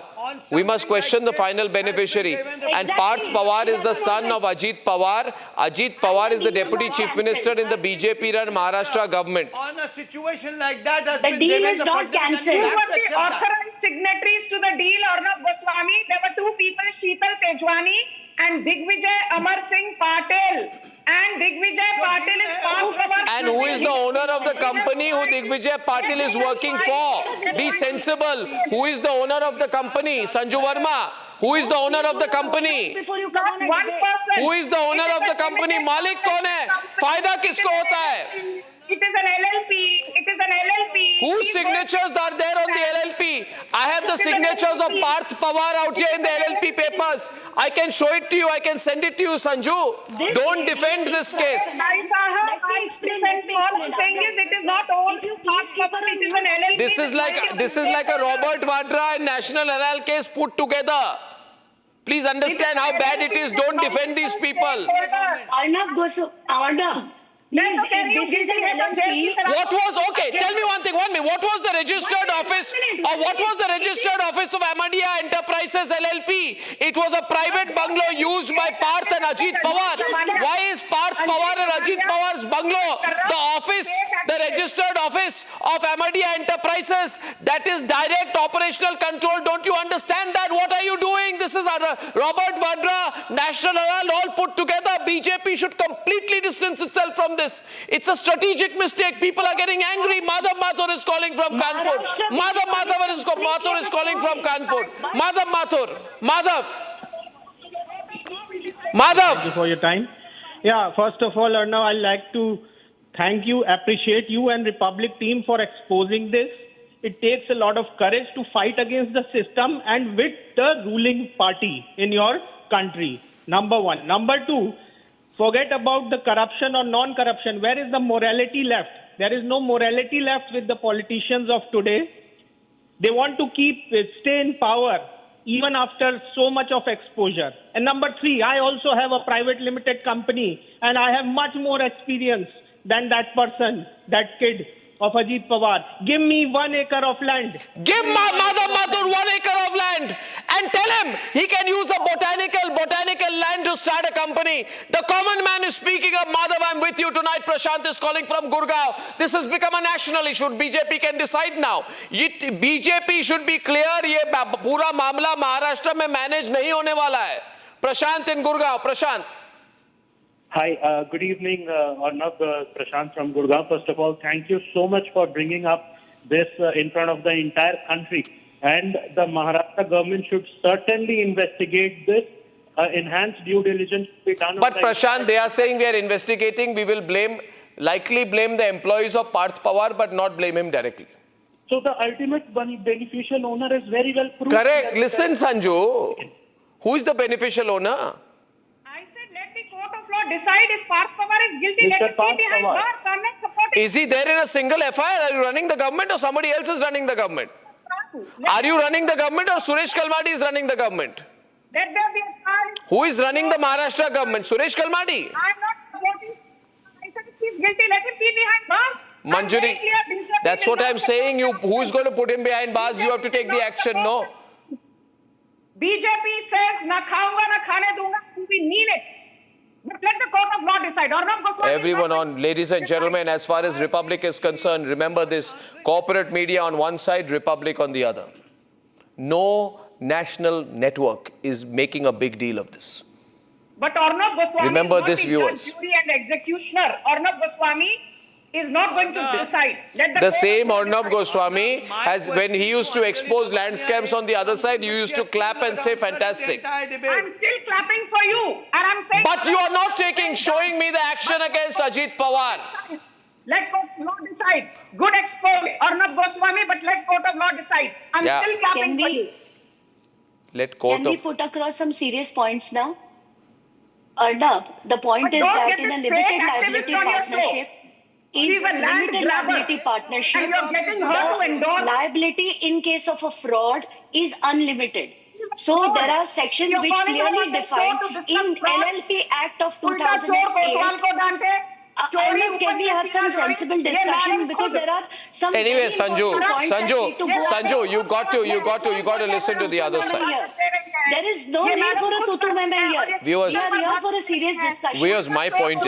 We must question the final beneficiary. And Parth Pawar is the son of Ajit Pawar. Ajit Pawar is the Deputy Chief Minister in the BJP-run Maharashtra government. On a situation like that, the deal is not cancelled. Who were the authorized signatories to the deal, Arnab Goswami? There were two people, Sheetal Tejwani and Digvijay Amar Singh Patel. And Digvijay Patel is Parth Pawar. And who is the owner of the company who Digvijay Patel is working for? Be sensible. Who is the owner of the company? Sanju Verma. Who is the owner of the company? One person. Who is the owner of the company? Malik कौन है? फायदा किसको होता है? It is an LLP. It is an LLP. Whose signatures are there on the LLP? I have the signatures of Parth Pawar out here in the LLP papers. I can show it to you. I can send it to you, Sanju. Don't defend this case. Let me explain. The thing is, it is not owned. It is an LLP. This is like a Robert Vadra and National Herald case put together. Please understand how bad it is. Don't defend these people. Arnab Goswami, Arnab. This is an LLP. What was, okay, tell me one thing, 1 minute. What was the registered office, or what was the registered office of Amadia Enterprises LLP? It was a private bungalow used by Parth and Ajit Pawar. Why is Parth Pawar and Ajit Pawar's bungalow the office, the registered office of Amadia Enterprises? That is direct operational control. Don't you understand that? What are you doing? This is Robert Vadra, National Herald, all put together. BJP should completely distance itself from this. It's a strategic mistake. People are getting angry. Madhav Mathur is calling from Kanpur. Madhav Mathur is calling from Kanpur. Madhav Mathur. Madhav. Thank you for your time. Yeah, first of all, Arnab, I'd like to thank you, appreciate you and Republic team for exposing this. It takes a lot of courage to fight against the system and with the ruling party in your country. Number one. Number two, forget about the corruption or non-corruption. Where is the morality left? There is no morality left with the politicians of today. They want to stay in power even after so much of exposure. And number three, I also have a private limited company and I have much more experience than that person, that kid of Ajit Pawar. Give me 1 acre of land. Give Madhav Mathur 1 acre of land and tell him he can use a botanical land to start a company. The common man is speaking up. Madhav, I'm with you tonight. Prashant is calling from Gurgaon. This has become a national issue. BJP can decide now. BJP should be clear. ये पूरा मामला महाराष्ट्र में manage नहीं होने वाला है. Prashant in Gurgaon. Prashant. Hi, good evening, Arnab, Prashant from Gurgaon. First of all, thank you so much for bringing up this in front of the entire country. And the Maharashtra government should certainly investigate this. Enhanced due diligence should be done. But Prashant, they are saying we are investigating. We will likely blame the employees of Parth Pawar, but not blame him directly. So the ultimate beneficial owner is very well proved. Correct. Listen, Sanju. Who is the beneficial owner? Let the court of law decide if Parth Pawar is guilty. Let him be behind bars. I'm not supporting Is he there in a single FIR? Are you running the government or somebody else is running the government? Are you running the government or Suresh Kalmadi is running the government? Let there be a trial. Who is running the Maharashtra government? Suresh Kalmadi? I'm not supporting. I said if he's guilty, let him be behind bars. Manjuri, that's what I'm saying. Who's going to put him behind bars? You have to take the action, no? BJP says, na khaunga, na khane dunga, we mean it. But let the court of law decide. Arnab Goswami, Everyone on, ladies and gentlemen, as far as Republic is concerned, remember this, corporate media on one side, Republic on the other. No national network is making a big deal of this. But Arnab Goswami Remember is not this, the viewers. judge, jury and executioner. Arnab Goswami is not going to decide. Let The same Arnab Goswami has, when he used to expose land scams on the other side, you used to clap and say fantastic. I'm still clapping for you. And I'm saying... But you are not showing me the action against Ajit Pawar. Let court of law decide. Good expose, Arnab Goswami, but let court of law decide. I'm still clapping for you. Let court Can we put across some serious points now? Arnab, the point is that in a limited liability partnership, and you're getting her to endorse. Liability in case of a fraud is unlimited. So there are sections which clearly define in LLP Act of 2008. Can we have some sensible discussion, because there are some... Anyway, Sanju, you got to listen to the other side. There is no need for a tutu meme here. Viewers, we are here for a serious discussion. Viewers, my point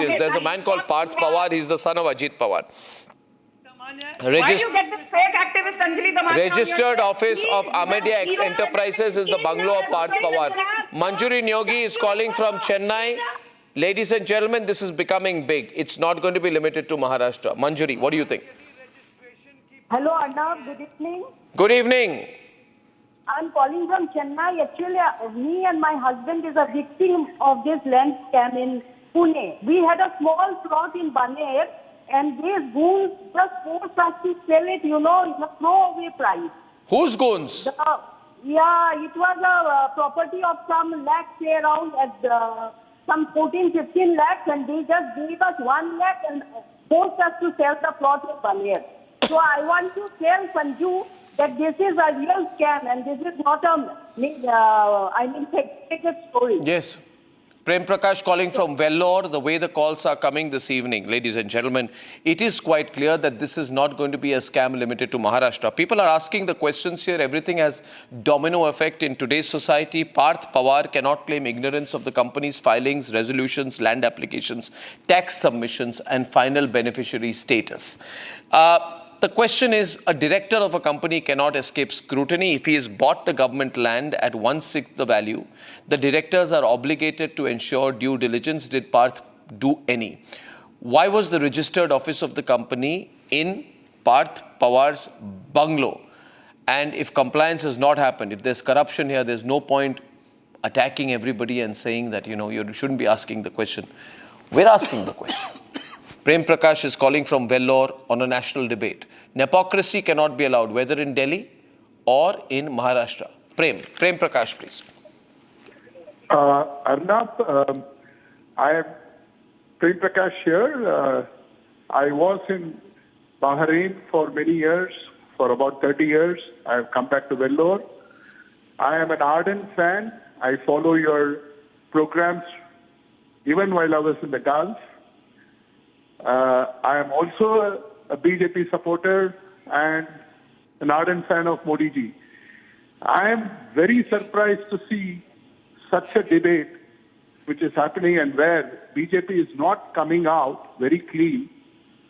is, there's a man called Parth Pawar, he's the son of Ajit Pawar. Why do you get this fake activist Anjali Damani? Registered office of Amedia Enterprises is the bungalow of Parth Pawar. Manjuri Nyogi is calling from Chennai. Ladies and gentlemen, this is becoming big. It's not going to be limited to Maharashtra. Manjuri, what do you think? Hello, Arnab. Good evening. Good evening. I'm calling from Chennai. Actually, me and my husband is a victim of this land scam in Pune. We had a small plot in Baner, and these goons just forced us to sell it, in a throwaway price. Whose goons? It was a property of some lakhs, say around at some 14-15 lakhs, and they just gave us 1 lakh and forced us to sell the plot in Baner. So I want to tell Sanju that this is a real scam and this is not a, fake story. Yes. Prem Prakash calling from Vellore. The way the calls are coming this evening, ladies and gentlemen, it is quite clear that this is not going to be a scam limited to Maharashtra. People are asking the questions here. Everything has domino effect in today's society. Parth Pawar cannot claim ignorance of the company's filings, resolutions, land applications, tax submissions, and final beneficiary status. The question is, a director of a company cannot escape scrutiny. If he has bought the government land at 1/6 the value, the directors are obligated to ensure due diligence. Did Parth do any? Why was the registered office of the company in Parth Pawar's bungalow? And if compliance has not happened, if there's corruption here, there's no point attacking everybody and saying that, you shouldn't be asking the question. We're asking the question. Prem Prakash is calling from Vellore on a national debate. Hypocrisy cannot be allowed, whether in Delhi or in Maharashtra. Prem Prakash, please. Arnab, I am Prem Prakash here. I was in Bahrain for many years, for about 30 years. I have come back to Vellore. I am an ardent fan. I follow your programs even while I was in the Gulf. I am also a BJP supporter and an ardent fan of Modi ji. I am very surprised to see such a debate which is happening and where BJP is not coming out very clean,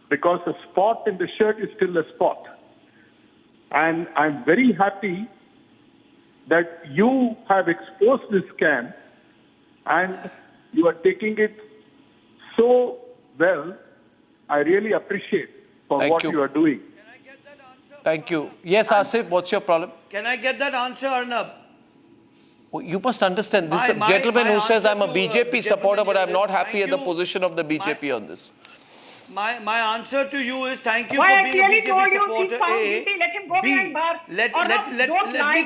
because a spot in the shirt is still a spot. And I'm very happy that you have exposed this scam and you are taking it so well. I really appreciate what you are doing. Thank you. Yes, Asif, what's your problem? Can I get that answer, Arnab? Oh, you must understand, this is a gentleman who says I'm a BJP supporter, but I'm not happy at the position of the BJP on this. My answer to you is thank you Why for being a I clearly told BJP you supporter. he's found guilty, let him go behind bars. Let me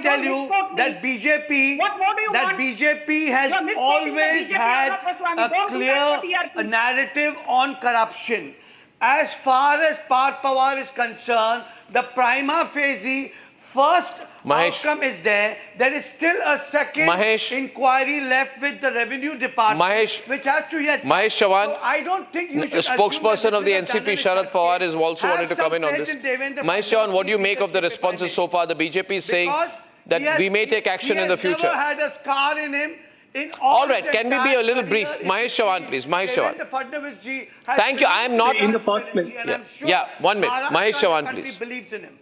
tell you that BJP has always had a clear narrative on corruption. as far as Parth Pawar is concerned, the prima facie first outcome is there. There is still a second inquiry left with the revenue department, which has to yet. Mahesh Chavan, so I don't think you should. The spokesperson of the NCP, Sharad Pawar, is also wanted to come in on this. Mahesh Chavan, what do you make of the responses so far? The BJP is saying that we may take action in the future. He has never had a scar in him. All right, can we be a little brief? Mahesh Chavan, please. Mahesh Chavan. Thank you. I am not. In the first place. Yeah, 1 minute. Mahesh Chavan, please. Believes in him.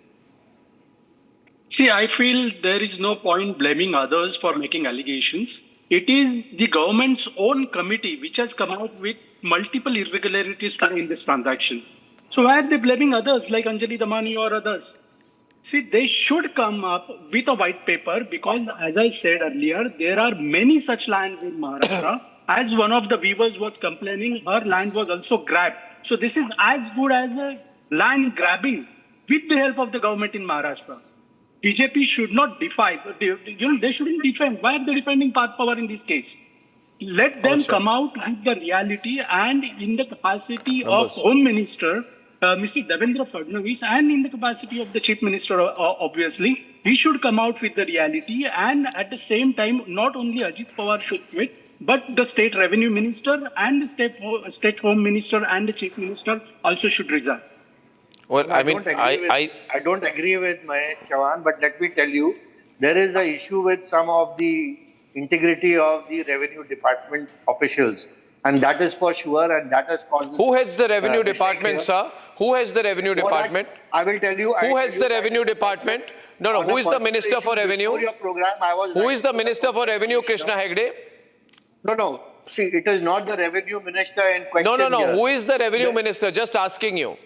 See, I feel there is no point blaming others for making allegations. It is the government's own committee which has come out with multiple irregularities today in this transaction. So why are they blaming others like Anjali Damani or others? See, they should come up with a white paper because, as I said earlier, there are many such lands in Maharashtra. As one of the viewers was complaining, her land was also grabbed. So this is as good as a land grabbing with the help of the government in Maharashtra. BJP should not defy. They shouldn't defend. Why are they defending Parth Pawar in this case? Let them come out with the reality, and in the capacity of Home Minister, Mr. Devendra Fadnavis, and in the capacity of the Chief Minister, obviously, he should come out with the reality. And at the same time, not only Ajit Pawar should quit, but the State Revenue Minister and the State Home Minister and the Chief Minister also should resign. Well, I mean, I don't agree with Mahesh Chavan, but let me tell you, there is an issue with some of the integrity of the revenue department officials, and that is for sure, and that has caused. Who heads the revenue department, sir? Who heads the revenue department? I will tell you. Who heads the revenue department? No. Who is the Minister for Revenue? Who is the Minister for Revenue, Krishna Hegde? No. See, it is not the revenue minister in question. No. Here. Who is the revenue minister? Just asking you.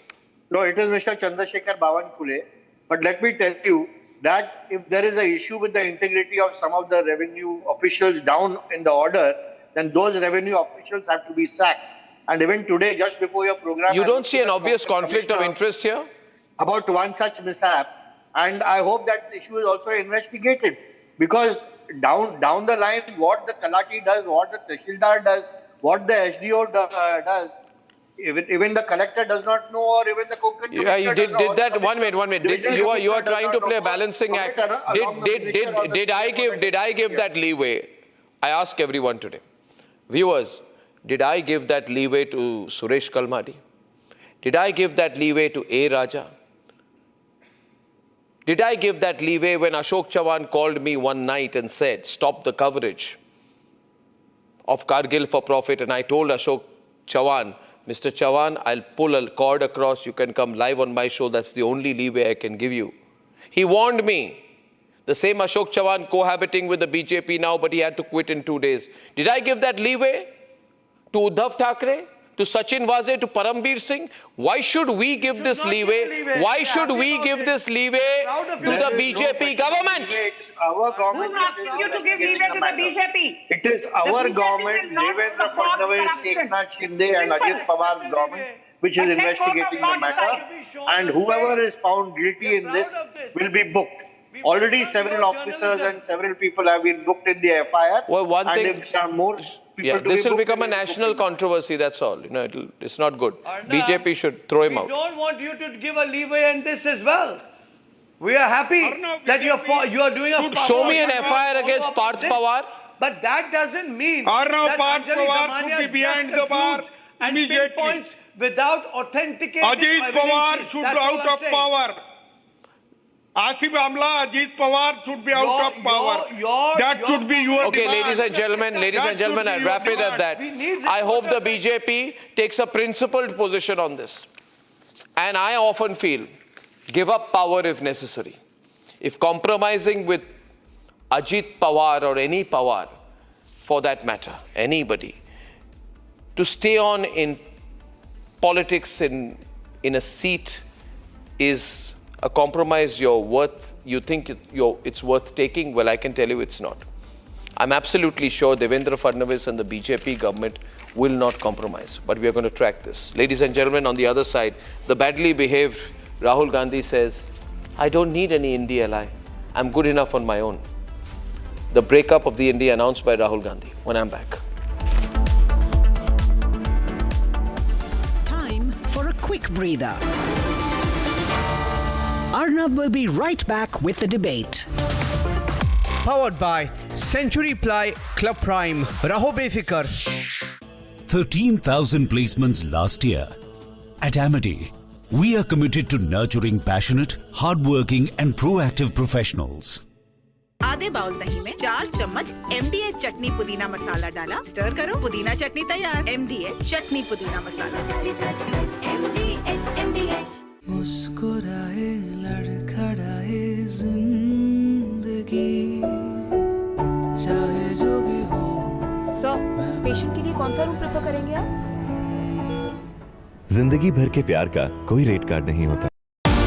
No, it is Mr. Chandrasekhar Bawankule. But let me tell you that if there is an issue with the integrity of some of the revenue officials down in the order, then those revenue officials have to be sacked. And even today, just before your program... You don't see an obvious conflict of interest here? About one such mishap. And I hope that the issue is also investigated. Because down the line, what the Talaki does, what the Tahsildar does, what the SDO does, even the collector does not know, or even the Konkan commissioner. Yeah, you did that. 1 minute. You are trying to play a balancing act. Did I give that leeway? I ask everyone today. Viewers, did I give that leeway to Suresh Kalmadi? Did I give that leeway to A. Raja? Did I give that leeway when Ashok Chavan called me one night and said, stop the coverage of Kargil for profit? And I told Ashok Chavan, Mr. Chavan, I'll pull a cord across. You can come live on my show. That's the only leeway I can give you. He warned me. The same Ashok Chavan cohabiting with the BJP now, but he had to quit in 2 days. Did I give that leeway to Uddhav Thackeray, to Sachin Vaze, to Parambir Singh? Why should we give this leeway? Why should we give this leeway to the BJP government? Our government. Who's asking you to give leeway to the BJP? It is our government, Devendra Fadnavis, Eknath Shinde and Ajit Pawar's government, which is investigating the matter. And whoever is found guilty in this will be booked. Already several officers and several people have been booked in the FIR. Well, one thing, if there are more people this will become a national controversy, that's all. It's not good. BJP should throw him out. We don't want you to give a leeway in this as well. We are happy that you are doing a... Show me an FIR against Parth Pawar. But that doesn't mean Arnab, that Parth Anjali Pawar Damania should be behind the bar and pinpoints without authenticated Ajit Pawar evidences. should That's be all out I'm of saying. power. Asif Amla, Ajit Pawar should be out of power. That should be your Okay, demand. ladies and gentlemen, I'll wrap it at that. I hope the BJP takes a principled position on this. And I often feel, give up power if necessary. If compromising with Ajit Pawar or any Pawar, for that matter, anybody, to stay on in politics in a seat is a compromise you think it's worth taking? Well, I can tell you it's not. I'm absolutely sure Devendra Fadnavis and the BJP government will not compromise. But we are going to track this. Ladies and gentlemen, on the other side, the badly behaved Rahul Gandhi says, I don't need any India ally. I'm good enough on my own. The breakup of the India announced by Rahul Gandhi. When I'm back. Time for a quick quick breather. Arnab will be right back with the debate. Powered by Century Ply Club Prime. Raho befikar. 13,000 placements last year. At Amity, we are committed to nurturing passionate, hardworking and proactive professionals. आधे bowl दही में 4 चम्मच MDH चटनी पुदीना मसाला डाला, stir करो, पुदीना चटनी तैयार। MDH चटनी पुदीना मसाला। MDH। मुस्कुराए लड़खड़ाए जिंदगी, चाहे जो भी हो। सर, पेशेंट के लिए कौन सा रूम प्रेफर करेंगे आप? जिंदगी भर के प्यार का कोई रेट कार्ड नहीं होता।